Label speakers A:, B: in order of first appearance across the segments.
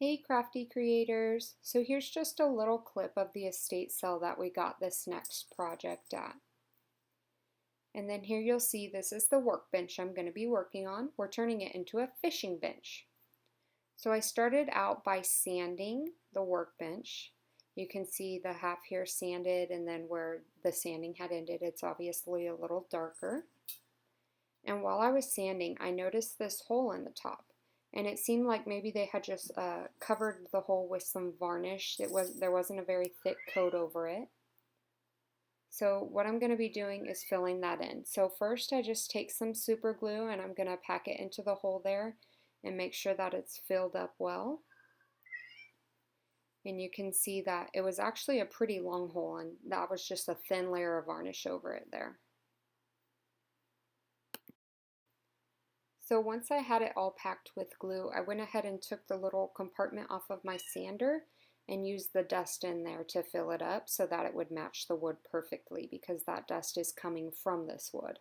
A: Hey crafty creators! So here's just a little clip of the estate sale that we got this next project at. And then here you'll see this is the workbench I'm going to be working on. We're turning it into a fishing bench. So I started out by sanding the workbench. You can see the half here sanded, and then where the sanding had ended it's obviously a little darker. And while I was sanding, I noticed this hole in the top. And it seemed like maybe they had just covered the hole with some varnish. There wasn't a very thick coat over it. So what I'm going to be doing is filling that in. So first I just take some super glue and I'm going to pack it into the hole there and make sure that it's filled up well. And you can see that it was actually a pretty long hole, and that was just a thin layer of varnish over it there. So once I had it all packed with glue, I went ahead and took the little compartment off of my sander and used the dust in there to fill it up so that it would match the wood perfectly, because that dust is coming from this wood.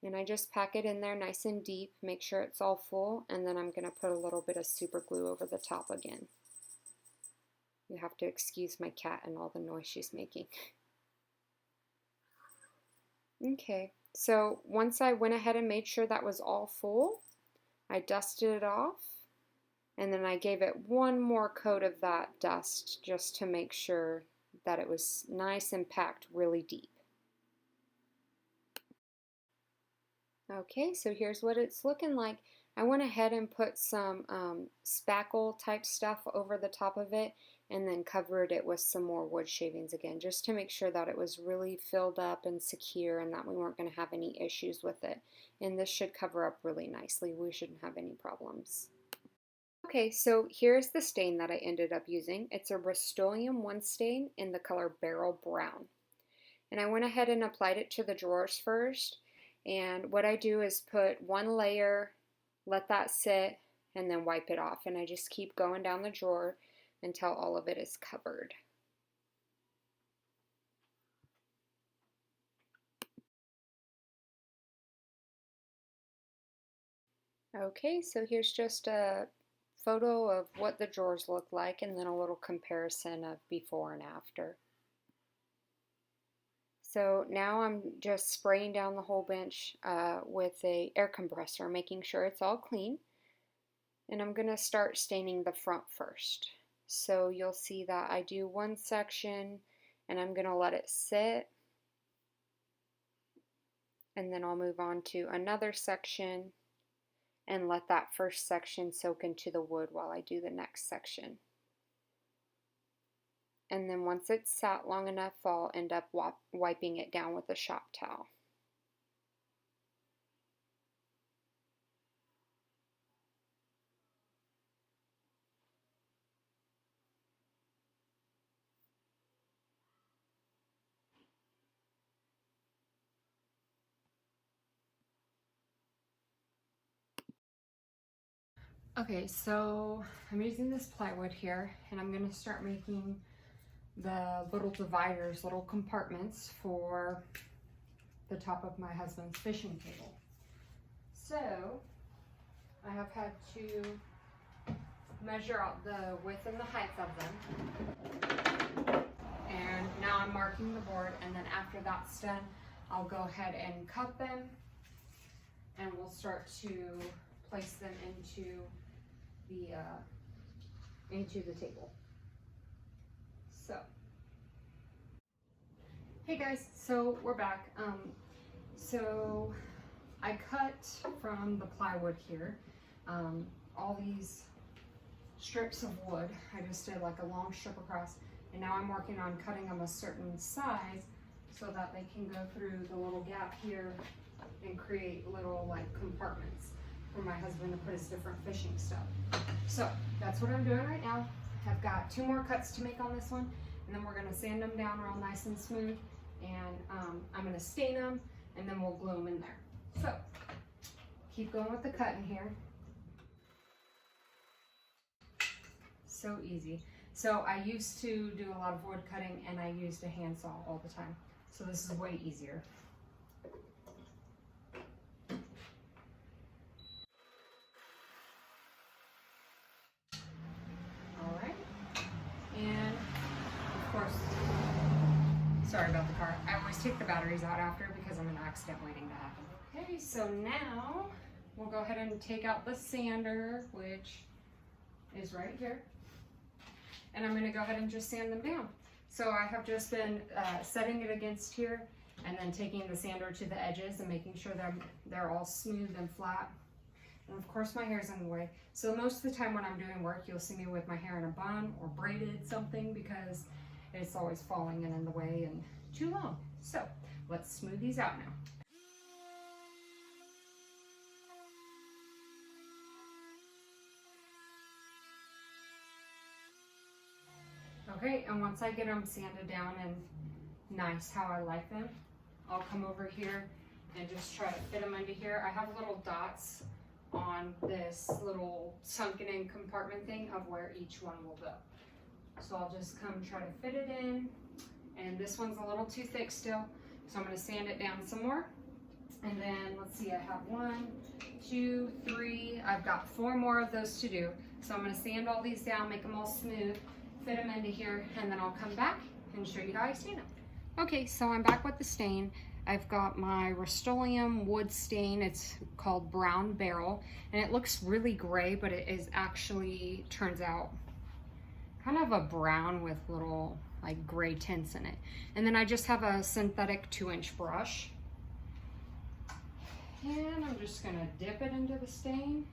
A: And I just pack it in there nice and deep, make sure it's all full, and then I'm going to put a little bit of super glue over the top again. You have to excuse my cat and all the noise she's making. Okay. So once I went ahead and made sure that was all full, I dusted it off, and then I gave it one more coat of that dust just to make sure that it was nice and packed really deep. Okay, so here's what it's looking like. I went ahead and put some spackle type stuff over the top of it and then covered it with some more wood shavings again, just to make sure that it was really filled up and secure and that we weren't going to have any issues with it. And this should cover up really nicely. We shouldn't have any problems. Okay, so here's the stain that I ended up using. It's a Rust-Oleum 1 stain in the color Beryl Brown. And I went ahead and applied it to the drawers first. And what I do is put one layer, let that sit, and then wipe it off. And I just keep going down the drawer until all of it is covered. Okay, so here's just a photo of what the drawers look like, and then a little comparison of before and after. So now I'm just spraying down the whole bench with a air compressor, making sure it's all clean. And I'm going to start staining the front first. So you'll see that I do one section and I'm going to let it sit. And then I'll move on to another section and let that first section soak into the wood while I do the next section. And then once it's sat long enough, I'll end up wiping it down with a shop towel. Okay, so I'm using this plywood here, and I'm going to start making the little dividers, little compartments for the top of my husband's fishing table. So I have had to measure out the width and the height of them, and now I'm marking the board, and then after that's done I'll go ahead and cut them, and we'll start to place them into the table. So, hey guys, so we're back. So I cut from the plywood here all these strips of wood. I just did like a long strip across, and now I'm working on cutting them a certain size so that they can go through the little gap here and create little like compartments for my husband to put his different fishing stuff. So that's what I'm doing right now. I've got 2 more cuts to make on this one, and then we're going to sand them down real nice and smooth, and I'm going to stain them, and then we'll glue them in there. So keep going with the cutting here. So easy. So I used to do a lot of wood cutting, and I used a handsaw all the time. So this is way easier. Sorry about the car. I always take the batteries out after because I'm an accident waiting to happen. Okay, so now we'll go ahead and take out the sander, which is right here. And I'm gonna go ahead and just sand them down. So I have just been setting it against here and then taking the sander to the edges and making sure that they're all smooth and flat. And of course my hair's in the way. So most of the time when I'm doing work, you'll see me with my hair in a bun or braided something because it's always falling and in the way and too long. So let's smooth these out now. Okay, and once I get them sanded down and nice how I like them, I'll come over here and just try to fit them into here. I have little dots on this little sunken in compartment thing of where each one will go. So I'll just come try to fit it in. And this one's a little too thick still, so I'm gonna sand it down some more. And then let's see, I have 1, 2, 3, I've got 4 more of those to do. So I'm gonna sand all these down, make them all smooth, fit them into here, and then I'll come back and show you how I stain them. Okay, so I'm back with the stain. I've got my Rust-Oleum wood stain. It's called Brown Barrel, and it looks really gray, but it is actually, turns out, kind of a brown with little like gray tints in it. And then I just have a synthetic 2-inch brush. And I'm just gonna dip it into the stain,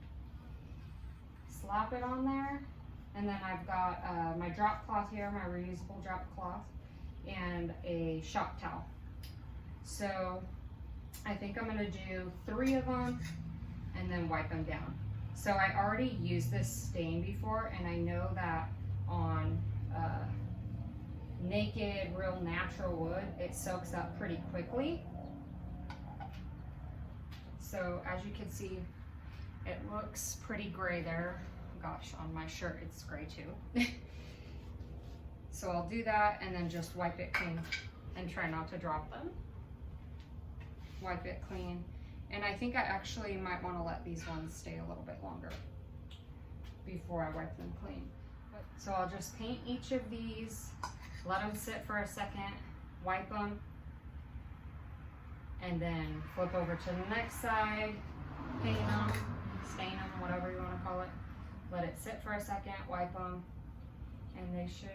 A: slap it on there, and then I've got my drop cloth here, my reusable drop cloth, and a shop towel. So I think I'm gonna do 3 of them and then wipe them down. So I already used this stain before, and I know that on naked, real natural wood, it soaks up pretty quickly. So as you can see, it looks pretty gray there. Gosh, on my shirt it's gray too. So I'll do that and then just wipe it clean and try not to drop them. Wipe it clean. And I think I actually might want to let these ones stay a little bit longer before I wipe them clean. So I'll just paint each of these, let them sit for a second, wipe them, and then flip over to the next side, paint them, stain them, whatever you want to call it. Let it sit for a second, wipe them, and they should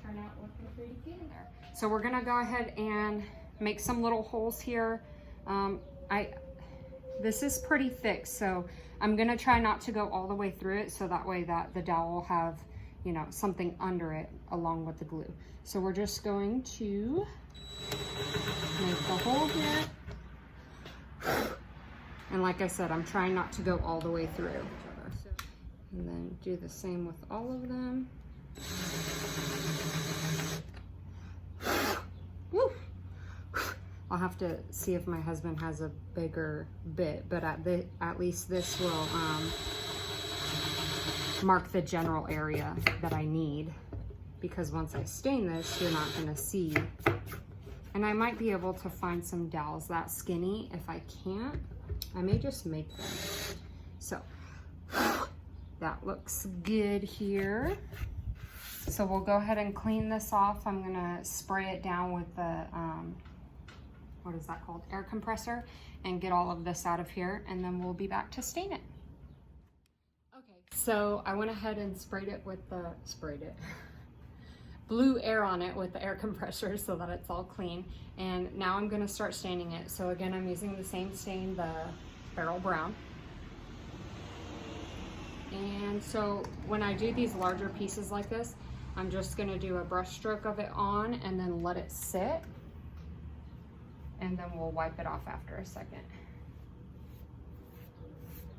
A: turn out looking pretty good in there. So we're gonna go ahead and make some little holes here. This is pretty thick, so I'm gonna try not to go all the way through it, so that way that the dowel will have, you know, something under it along with the glue. So we're just going to make the hole here. And like I said, I'm trying not to go all the way through. And then do the same with all of them. Woo! I'll have to see if my husband has a bigger bit, but at least this will mark the general area that I need, because once I stain this, you're not gonna see. And I might be able to find some dowels that skinny. If I can't, I may just make them. So that looks good here. So we'll go ahead and clean this off. I'm gonna spray it down with the, what is that called? Air compressor, and get all of this out of here, and then we'll be back to stain it. Okay, so I went ahead and sprayed it with the, blew air on it with the air compressor so that it's all clean. And now I'm gonna start staining it. So again, I'm using the same stain, the Barrel Brown. And so when I do these larger pieces like this, I'm just gonna do a brush stroke of it on and then let it sit. And then we'll wipe it off after a second.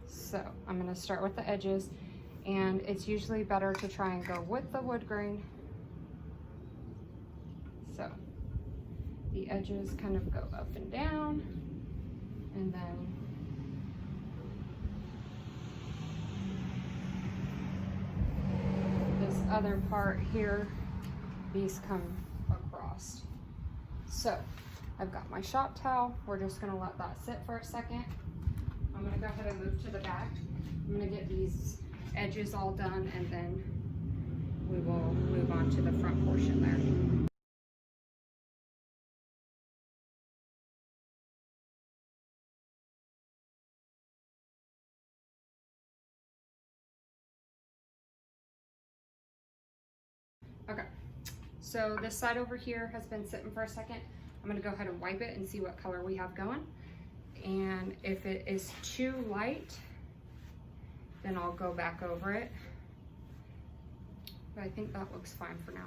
A: So I'm gonna start with the edges, and it's usually better to try and go with the wood grain. So the edges kind of go up and down, and then this other part here, these come across. So I've got my shop towel. We're just gonna let that sit for a second. I'm gonna go ahead and move to the back. I'm gonna get these edges all done, and then we will move on to the front portion there. Okay, so this side over here has been sitting for a second. I'm gonna go ahead and wipe it and see what color we have going. And if it is too light, then I'll go back over it. But I think that looks fine for now.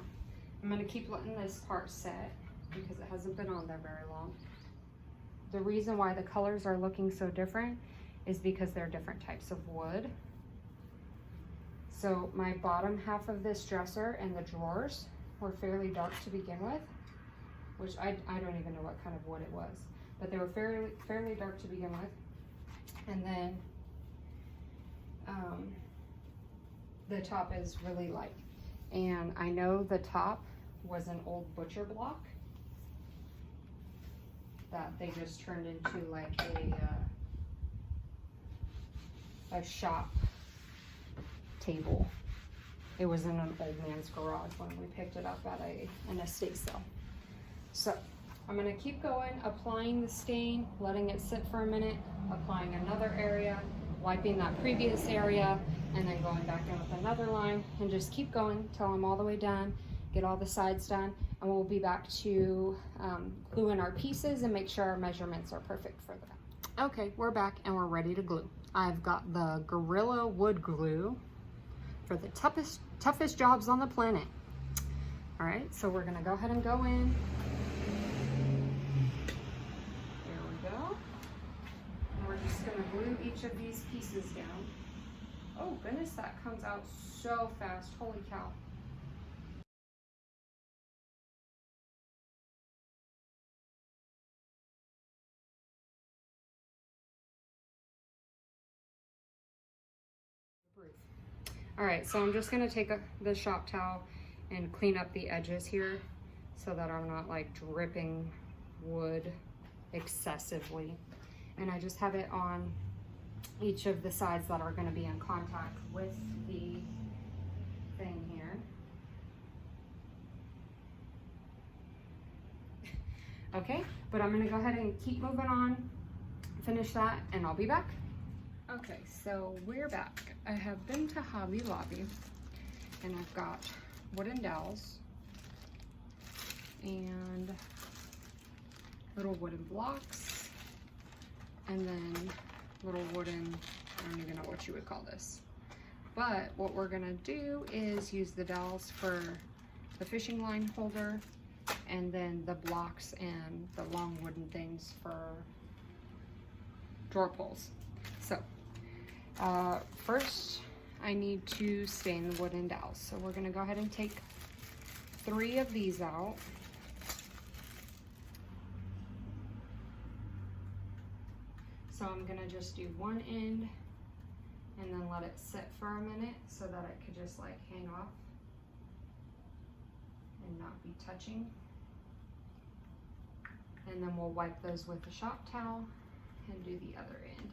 A: I'm gonna keep letting this part set because it hasn't been on there very long. The reason why the colors are looking so different is because they're different types of wood. So my bottom half of this dresser and the drawers were fairly dark to begin with, which I don't even know what kind of wood it was, but they were fairly dark to begin with. And then the top is really light. And I know the top was an old butcher block that they just turned into like a shop table. It was in an old man's garage when we picked it up at an estate sale. So I'm gonna keep going, applying the stain, letting it sit for a minute, applying another area, wiping that previous area, and then going back in with another line, and just keep going till I'm all the way done, get all the sides done, and we'll be back to glue in our pieces and make sure our measurements are perfect for that. Okay, we're back and we're ready to glue. I've got the Gorilla Wood Glue for the toughest jobs on the planet. All right, so we're gonna go ahead and go in. There we go. And we're just gonna glue each of these pieces down. Oh goodness, that comes out so fast, holy cow. All right, so I'm just gonna take the shop towel and clean up the edges here so that I'm not like dripping wood excessively. And I just have it on each of the sides that are gonna be in contact with the thing here. Okay, but I'm gonna go ahead and keep moving on, finish that, and I'll be back. Okay, so we're back. I have been to Hobby Lobby and I've got wooden dowels and little wooden blocks and then little wooden, I don't even know what you would call this. But what we're gonna do is use the dowels for the fishing line holder and then the blocks and the long wooden things for drawer pulls. So first I need to stain the wooden dowels. So we're gonna go ahead and take 3 of these out. So I'm gonna just do one end and then let it sit for a minute so that it could just like hang off and not be touching. And then we'll wipe those with the shop towel and do the other end.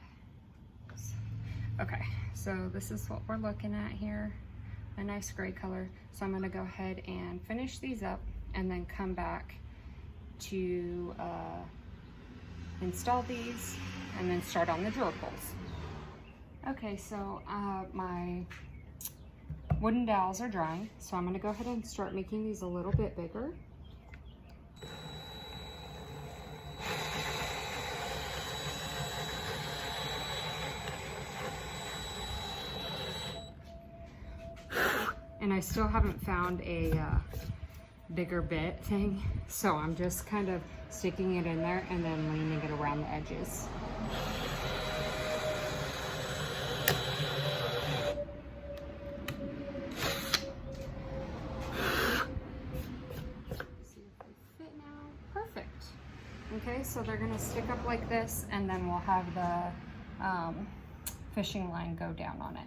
A: Okay, so this is what we're looking at here, a nice gray color. So I'm gonna go ahead and finish these up and then come back to install these and then start on the drawer pulls. Okay, so my wooden dowels are drying, so I'm gonna go ahead and start making these a little bit bigger. And I still haven't found a bigger bit thing, so I'm just kind of sticking it in there and then leaning it around the edges. See if they fit now. Perfect. Okay, so they're gonna stick up like this, and then we'll have the fishing line go down on it.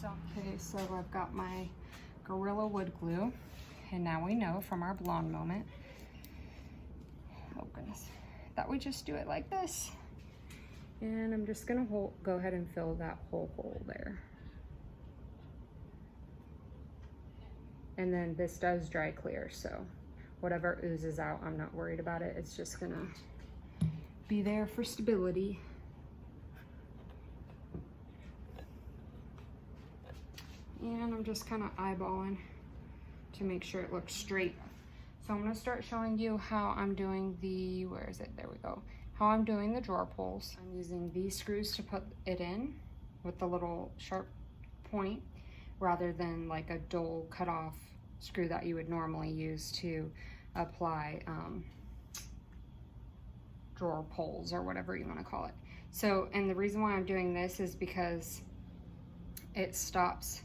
A: So, okay, so I've got my Gorilla Wood Glue, and now we know from our blonde moment, oh goodness, that we just do it like this. And I'm just gonna go ahead and fill that whole hole there. And then this does dry clear, so whatever oozes out, I'm not worried about it. It's just gonna be there for stability. And I'm just kind of eyeballing to make sure it looks straight. So I'm going to start showing you how I'm doing the, where is it? There we go. How I'm doing the drawer pulls. I'm using these screws to put it in with the little sharp point rather than like a dull cut off screw that you would normally use to apply drawer pulls or whatever you want to call it. So, and the reason why I'm doing this is because it stops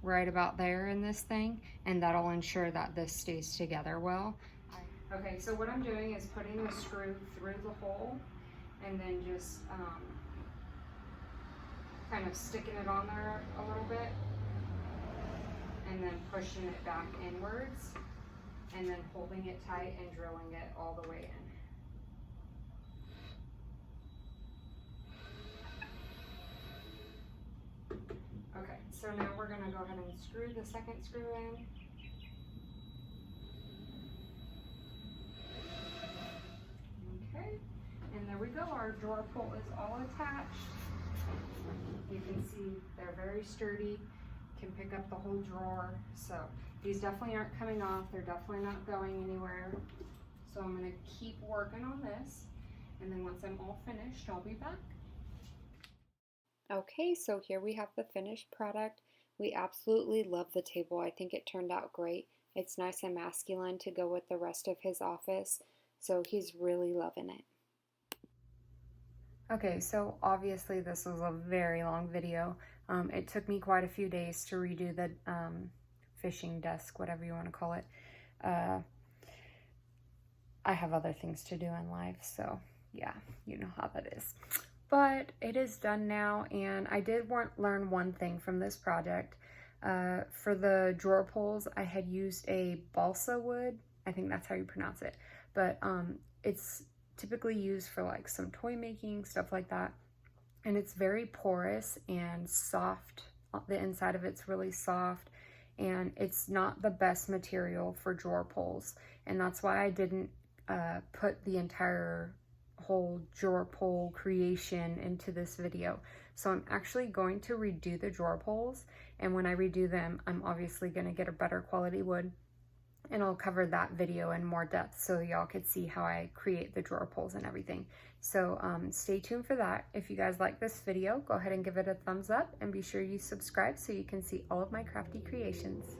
A: right about there in this thing, and that'll ensure that this stays together well. Okay, so what I'm doing is putting the screw through the hole and then just kind of sticking it on there a little bit and then pushing it back inwards and then holding it tight and drilling it all the way in. Okay, so now we're going to go ahead and screw the second screw in. Okay, and there we go. Our drawer pull is all attached. You can see they're very sturdy, can pick up the whole drawer. So these definitely aren't coming off. They're definitely not going anywhere. So I'm going to keep working on this, and then once I'm all finished, I'll be back. Okay, so here we have the finished product. We absolutely love the table. I think it turned out great. It's nice and masculine to go with the rest of his office, so he's really loving it. Okay, so obviously this was a very long video. It took me quite a few days to redo the fishing desk, whatever you want to call it. I have other things to do in life, so yeah, you know how that is. But it is done now, and I did learn one thing from this project. For the drawer pulls, I had used a balsa wood. I think that's how you pronounce it. But it's typically used for like some toy making, stuff like that. And it's very porous and soft. The inside of it's really soft, and it's not the best material for drawer pulls. And that's why I didn't put the entire whole drawer pull creation into this video. So I'm actually going to redo the drawer pulls, and when I redo them, I'm obviously going to get a better quality wood, and I'll cover that video in more depth so y'all could see how I create the drawer pulls and everything. So stay tuned for that. If you guys like this video, go ahead and give it a thumbs up, and be sure you subscribe so you can see all of my crafty creations.